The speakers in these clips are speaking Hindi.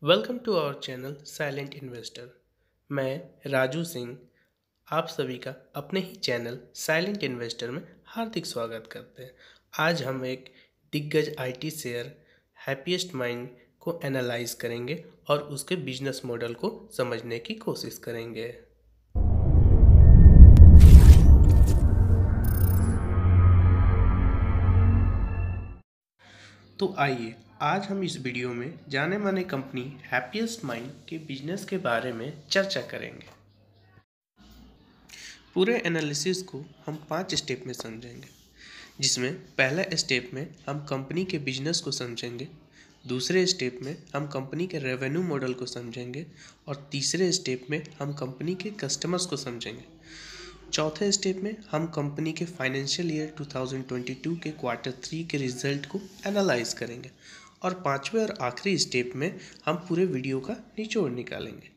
Welcome to our channel silent investor. मैं राजू सिंह आप सभी का अपने ही चैनल साइलेंट इन्वेस्टर में हार्दिक स्वागत करते हैं। आज हम एक दिग्गज आईटी शेयर हैप्पीएस्ट माइंड को एनालाइज करेंगे और उसके बिजनेस मॉडल को समझने की कोशिश करेंगे। तो आइए आज हम इस वीडियो में जाने माने कंपनी हैप्पीएस्ट माइंड के बिजनेस के बारे में चर्चा करेंगे। पूरे एनालिसिस को हम 5 स्टेप में समझेंगे, जिसमें पहला स्टेप में हम कंपनी के बिजनेस को समझेंगे, दूसरे स्टेप में हम कंपनी के रेवेन्यू मॉडल को समझेंगे और तीसरे स्टेप में हम कंपनी के कस्टमर्स को समझेंगे। चौथे स्टेप में हम कंपनी के फाइनेंशियल ईयर 2022 के Q3 के रिजल्ट को एनालाइज करेंगे और पांचवें और आखिरी स्टेप में हम पूरे वीडियो का निचोड़ निकालेंगे।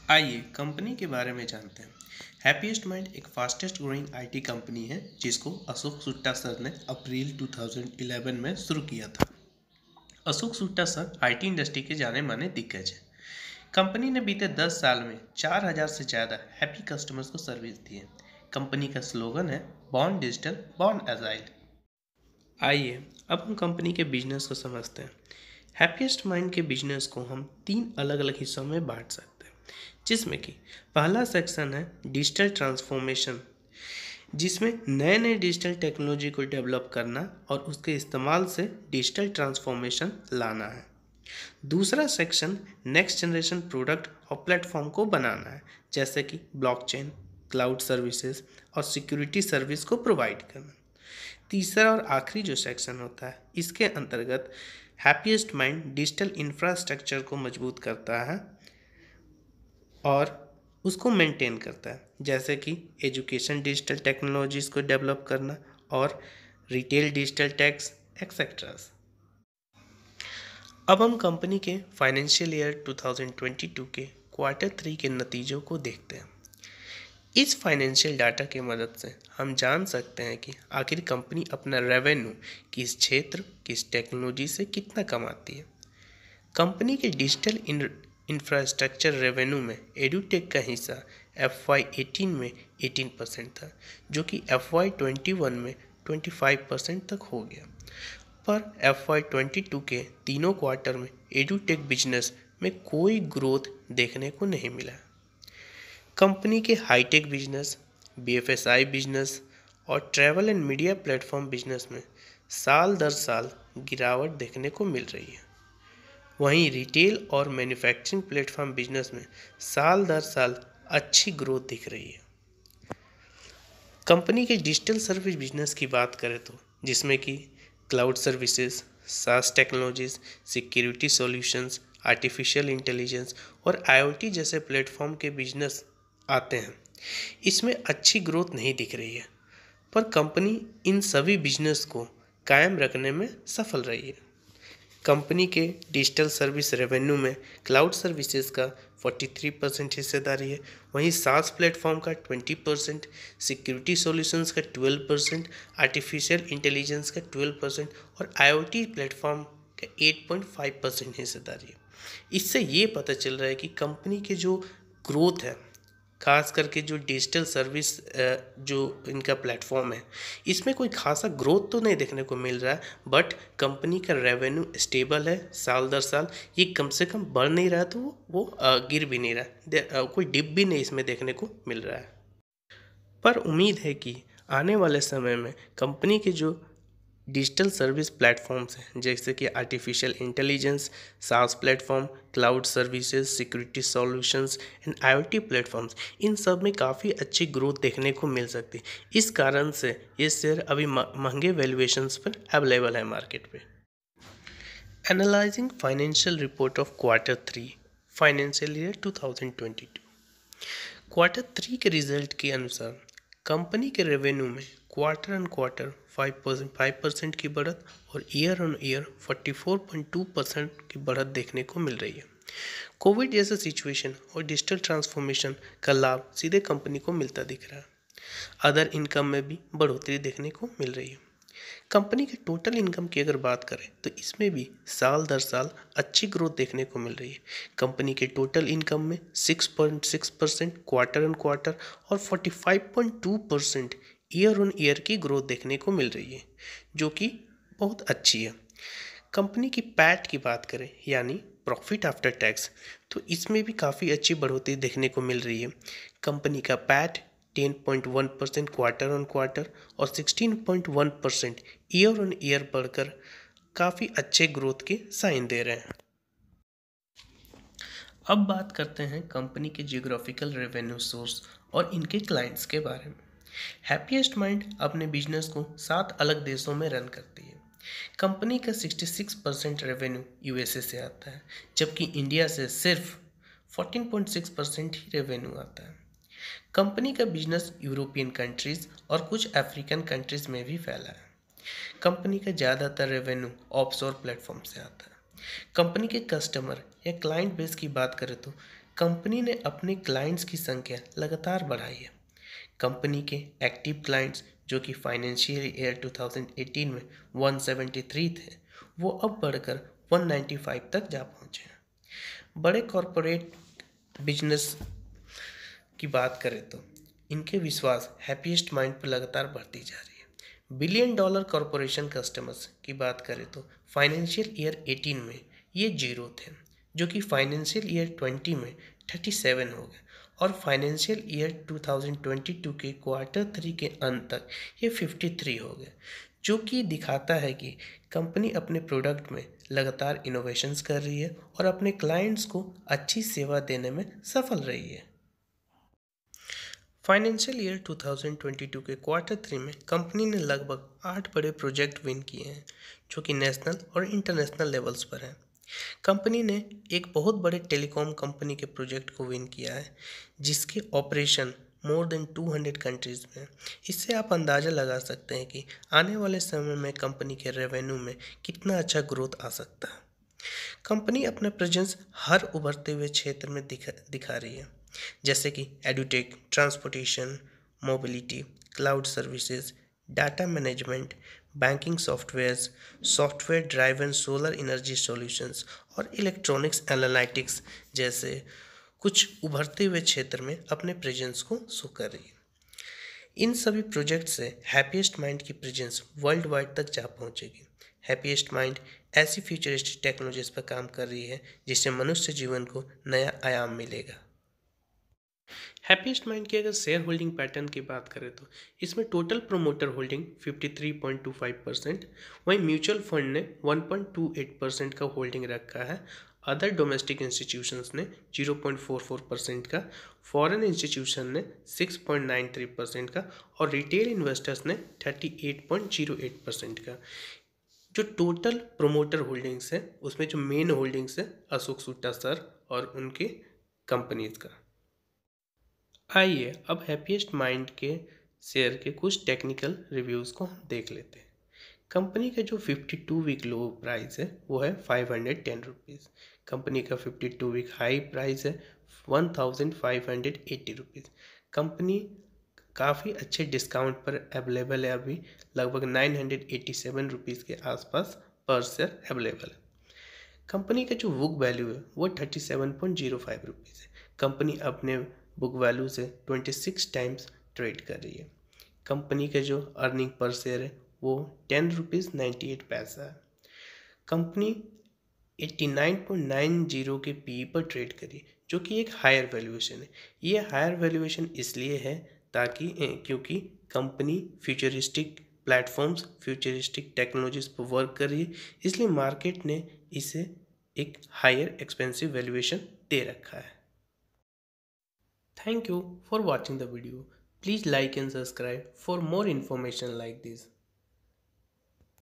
आइए कंपनी के बारे में जानते हैं। हैप्पीएस्ट माइंड एक फास्टेस्ट ग्रोइंग आईटी कंपनी है जिसको अशोक सुट्टा सर ने अप्रैल 2011 में शुरू किया था। अशोक सुट्टा सर आईटी इंडस्ट्री के जाने माने दिग्गज हैं। कंपनी ने बीते 10 साल में 4000 से ज़्यादा हैप्पी कस्टमर्स को सर्विस दी है। कंपनी का स्लोगन है बॉर्न डिजिटल बॉर्न एजाइल। आइए अब हम कंपनी के बिजनेस को समझते हैं। हैप्पीएस्ट माइंड के बिजनेस को हम 3 अलग अलग हिस्सों में बांट सकते हैं, जिसमें कि पहला सेक्शन है डिजिटल ट्रांसफॉर्मेशन, जिसमें नए नए डिजिटल टेक्नोलॉजी को डेवलप करना और उसके इस्तेमाल से डिजिटल ट्रांसफॉर्मेशन लाना है। दूसरा सेक्शन नेक्स्ट जनरेशन प्रोडक्ट और प्लेटफॉर्म को बनाना है, जैसे कि ब्लॉकचेन, क्लाउड सर्विसेज और सिक्योरिटी सर्विस को प्रोवाइड करना। तीसरा और आखिरी जो सेक्शन होता है, इसके अंतर्गत हैप्पीएस्ट माइंड डिजिटल इंफ्रास्ट्रक्चर को मजबूत करता है और उसको मेंटेन करता है, जैसे कि एजुकेशन डिजिटल टेक्नोलॉजीज़ को डेवलप करना और रिटेल डिजिटल टैक्स एक्सेट्रास। अब हम कंपनी के फाइनेंशियल ईयर 2022 के Q3 के नतीजों को देखते हैं। इस फाइनेंशियल डाटा की मदद से हम जान सकते हैं कि आखिर कंपनी अपना रेवेन्यू किस क्षेत्र किस टेक्नोलॉजी से कितना कमाती है। कंपनी के डिजिटल इंफ्रास्ट्रक्चर रेवेन्यू में एडुटेक का हिस्सा FY18 में 18% था, जो कि FY21 में 25% तक हो गया। पर FY22 के तीनों क्वार्टर में एडुटेक बिजनेस में कोई ग्रोथ देखने को नहीं मिला। कंपनी के हाईटेक बिजनेस, BFSI बिजनेस और travel and media platform business में साल दर साल गिरावट देखने को मिल रही है। वहीं रिटेल और मैन्युफैक्चरिंग प्लेटफॉर्म बिजनेस में साल दर साल अच्छी ग्रोथ दिख रही है। कंपनी के डिजिटल सर्विस बिजनेस की बात करें तो, जिसमें कि cloud services, SaaS technologies, security solutions, artificial intelligence और IoT जैसे प्लेटफॉर्म के बिजनेस आते हैं, इसमें अच्छी ग्रोथ नहीं दिख रही है, पर कंपनी इन सभी बिजनेस को कायम रखने में सफल रही है। कंपनी के डिजिटल सर्विस रेवेन्यू में क्लाउड सर्विसेज का 43% हिस्सेदारी है, वहीं SaaS प्लेटफॉर्म का 20%, सिक्योरिटी सॉल्यूशंस का 12%, आर्टिफिशियल इंटेलिजेंस का 12% और IoT प्लेटफॉर्म का 8.5% हिस्सेदारी है। इससे ये पता चल रहा है कि कंपनी के जो ग्रोथ है, खास करके जो डिजिटल सर्विस जो इनका प्लेटफॉर्म है, इसमें कोई खासा ग्रोथ तो नहीं देखने को मिल रहा है, बट कंपनी का रेवेन्यू स्टेबल है साल दर साल। ये कम से कम बढ़ नहीं रहा है तो वो गिर भी नहीं रहा है, कोई डिप भी नहीं इसमें देखने को मिल रहा है। पर उम्मीद है कि आने वाले समय में कंपनी के जो डिजिटल सर्विस प्लेटफॉर्म्स हैं, जैसे कि artificial intelligence, SaaS platform, cloud services, security solutions and IoT platforms, इन सब में काफ़ी अच्छी ग्रोथ देखने को मिल सकती है। इस कारण से ये शेयर अभी महंगे वैल्यूएशंस पर अवेलेबल है मार्केट पे। Analysing financial report of Q3 financial year 2022। Q3 के रिजल्ट के अनुसार कंपनी के रेवेन्यू में क्वार्टर ऑन क्वार्टर 5% की बढ़त और ईयर ऑन ईयर 44.2% की बढ़त देखने को मिल रही है। कोविड जैसा सिचुएशन और डिजिटल ट्रांसफॉर्मेशन का लाभ सीधे कंपनी को मिलता दिख रहा है। अदर इनकम में भी बढ़ोतरी देखने को मिल रही है। कंपनी के टोटल इनकम की अगर बात करें तो इसमें भी साल दर साल अच्छी ग्रोथ देखने को मिल रही है। कंपनी के टोटल इनकम में 6.6% क्वार्टर ऑन क्वार्टर और 45.2% ईयर ऑन ईयर की ग्रोथ देखने को मिल रही है, जो कि बहुत अच्छी है। कंपनी की पैट की बात करें यानी प्रॉफिट आफ्टर टैक्स, तो इसमें भी काफ़ी अच्छी बढ़ोतरी देखने को मिल रही है। कंपनी का पैट 10.1% क्वार्टर ऑन क्वार्टर और 16.1% ईयर ऑन ईयर बढ़कर काफ़ी अच्छे ग्रोथ के साइन दे रहे हैं। अब बात करते हैं कंपनी के जियोग्राफिकल रेवेन्यू सोर्स और इनके क्लाइंट्स के बारे में। हैप्पीएस्ट माइंड अपने बिजनेस को 7 अलग देशों में रन करती है। कंपनी का 66% रेवेन्यू यूएसए से आता है, जबकि इंडिया से सिर्फ 14.6% ही रेवेन्यू आता है। कंपनी का बिजनेस यूरोपियन कंट्रीज और कुछ अफ्रीकन कंट्रीज में भी फैला है। कंपनी का ज़्यादातर रेवेन्यू ऑफशोर प्लेटफॉर्म से आता है। कंपनी के कस्टमर या क्लाइंट बेस की बात करें तो कंपनी ने अपने क्लाइंट्स की संख्या लगातार बढ़ाई है। कंपनी के एक्टिव क्लाइंट्स जो कि फाइनेंशियल ईयर 2018 में 173 थे, वो अब बढ़कर 195 तक जा पहुंचे हैं। बड़े कॉरपोरेट बिजनेस की बात करें तो इनके विश्वास हैप्पीएस्ट माइंड पर लगातार बढ़ती जा रही है। बिलियन डॉलर कॉरपोरेशन कस्टमर्स की बात करें तो फाइनेंशियल ईयर 18 में ये 0 थे, जो कि फाइनेंशियल ईयर 20 में 37 हो गए और फाइनेंशियल ईयर 2022 के क्वार्टर 3 के अंत तक ये 53 हो गए, जो कि दिखाता है कि कंपनी अपने प्रोडक्ट में लगातार इनोवेशंस कर रही है और अपने क्लाइंट्स को अच्छी सेवा देने में सफल रही है। फाइनेंशियल ईयर 2022 के क्वार्टर 3 में कंपनी ने लगभग 8 बड़े प्रोजेक्ट विन किए हैं, जो कि नेशनल और इंटरनेशनल लेवल्स पर हैं। कंपनी ने एक बहुत बड़े टेलीकॉम कंपनी के प्रोजेक्ट को विन किया है, जिसके ऑपरेशन मोर देन 200 कंट्रीज़ में। इससे आप अंदाज़ा लगा सकते हैं कि आने वाले समय में कंपनी के रेवेन्यू में कितना अच्छा ग्रोथ आ सकता है। कंपनी अपना प्रेजेंस हर उभरते हुए क्षेत्र में दिखा रही है, जैसे कि edutech, transportation, mobility, cloud services, data management, banking softwares, software driven solar energy solutions और इलेक्ट्रॉनिक्स एनालिटिक्स जैसे कुछ उभरते हुए क्षेत्र में अपने प्रेजेंस को शो कर रही है। इन सभी प्रोजेक्ट से हैप्पीएस्ट माइंड की प्रेजेंस वर्ल्ड वाइड तक जा पहुंचेगी। हैप्पीएस्ट माइंड ऐसी फ्यूचरिस्टिक टेक्नोलॉजीज पर काम कर रही है जिससे मनुष्य जीवन को नया आयाम मिलेगा। हैप्पीएस्ट माइंड की अगर शेयर होल्डिंग पैटर्न की बात करें तो इसमें टोटल प्रोमोटर होल्डिंग 53.25%, वहीं म्यूचुअल फंड ने 1.28% का होल्डिंग रखा है। अदर डोमेस्टिक इंस्टीट्यूशंस ने 0.44% का, फॉरेन इंस्टीट्यूशन ने 6.93% का और रिटेल इन्वेस्टर्स ने 38.08% का। जो टोटल प्रोमोटर होल्डिंग्स है उसमें जो मेन होल्डिंग्स है अशोक सुट्टा सर और उनके कंपनीज का। आइए अब हैप्पीएस्ट माइंड के शेयर के कुछ टेक्निकल रिव्यूज़ को हम देख लेते हैं। कंपनी का जो 52 वीक लो प्राइस है वो है 510 रुपीज़। कंपनी का 52 वीक हाई प्राइस है 1580 रुपीज़। कंपनी काफ़ी अच्छे डिस्काउंट पर अवेलेबल है, अभी लगभग 987 रुपीज़ के आसपास पर शेयर अवेलेबल है। कंपनी का जो बुक वैल्यू है वो 37.05 रुपीज़ है। कंपनी अपने बुक वैल्यू से 26 टाइम्स ट्रेड कर रही है। कंपनी का जो अर्निंग पर शेयर है वो 10 रुपीज़ 98 पैसा है। कंपनी 89.90 के पी पर ट्रेड करी, जो कि एक हायर वैल्यूएशन है। ये हायर वैल्यूएशन इसलिए है ताकि क्योंकि company futuristic platforms, futuristic technologies पर वर्क कर रही है, इसलिए मार्केट ने इसे एक हायर एक्सपेंसिव वैल्यूएशन दे रखा है। Thank you for watching the video. Please like and subscribe for more information like this.